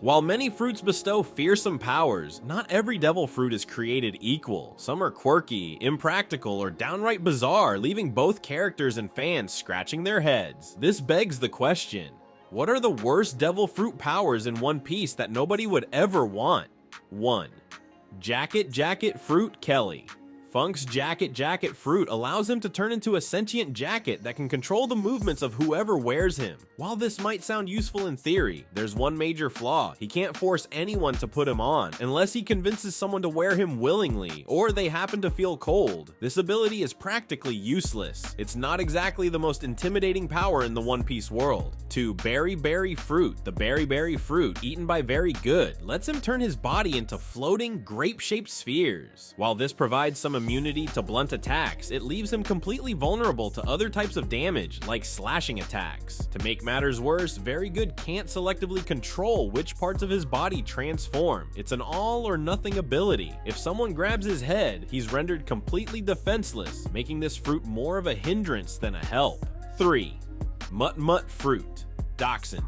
While many fruits bestow fearsome powers, not every devil fruit is created equal. Some are quirky, impractical, or downright bizarre, leaving both characters and fans scratching their heads. This begs the question, what are the worst devil fruit powers in One Piece that nobody would ever want? 1. Jacket Fruit Kelly. Funk's Jacket Fruit allows him to turn into a sentient jacket that can control the movements of whoever wears him. While this might sound useful in theory, there's one major flaw. He can't force anyone to put him on, unless he convinces someone to wear him willingly, or they happen to feel cold. This ability is practically useless. It's not exactly the most intimidating power in the One Piece world. 2. Berry Fruit. The Berry Fruit, eaten by Very Good, lets him turn his body into floating, grape-shaped spheres. While this provides some immunity to blunt attacks, it leaves him completely vulnerable to other types of damage, like slashing attacks. To make matters worse, Very Good can't selectively control which parts of his body transform. It's an all or nothing ability. If someone grabs his head, he's rendered completely defenseless, making this fruit more of a hindrance than a help. 3. Mut Fruit. Dachshund.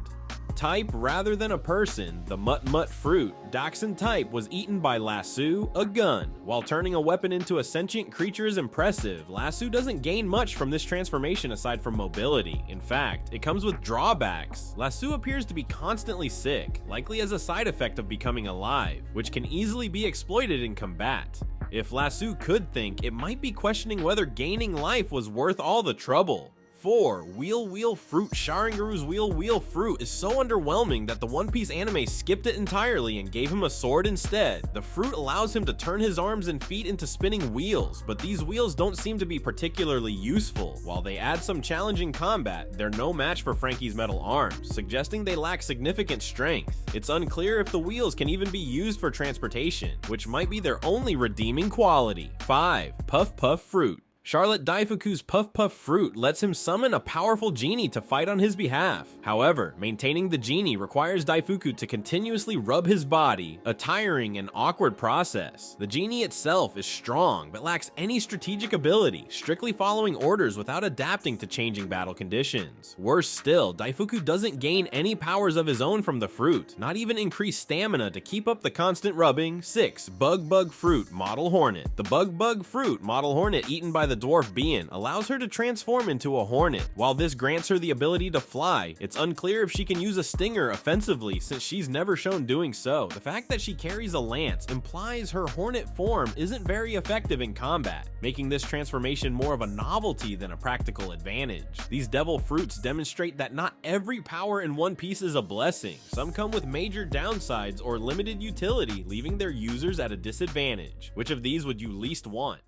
Type rather than a person, the Mut Fruit, Dachshund type, was eaten by Lasso, a gun. While turning a weapon into a sentient creature is impressive, Lasso doesn't gain much from this transformation aside from mobility. In fact, it comes with drawbacks. Lasso appears to be constantly sick, likely as a side effect of becoming alive, which can easily be exploited in combat. If Lasso could think, it might be questioning whether gaining life was worth all the trouble. 4. Wheel Fruit. Sharingaru's Wheel Fruit is so underwhelming that the One Piece anime skipped it entirely and gave him a sword instead. The fruit allows him to turn his arms and feet into spinning wheels, but these wheels don't seem to be particularly useful. While they add some challenging combat, they're no match for Franky's metal arms, suggesting they lack significant strength. It's unclear if the wheels can even be used for transportation, which might be their only redeeming quality. 5. Puff Fruit. Charlotte Daifuku's Puff Fruit lets him summon a powerful genie to fight on his behalf. However, maintaining the genie requires Daifuku to continuously rub his body, a tiring and awkward process. The genie itself is strong, but lacks any strategic ability, strictly following orders without adapting to changing battle conditions. Worse still, Daifuku doesn't gain any powers of his own from the fruit, not even increased stamina to keep up the constant rubbing. 6. Bug Fruit Model Hornet. The Bug Fruit Model Hornet eaten by the dwarf Bien allows her to transform into a hornet. While this grants her the ability to fly, it's unclear if she can use a stinger offensively since she's never shown doing so. The fact that she carries a lance implies her hornet form isn't very effective in combat, making this transformation more of a novelty than a practical advantage. These devil fruits demonstrate that not every power in One Piece is a blessing. Some come with major downsides or limited utility, leaving their users at a disadvantage. Which of these would you least want?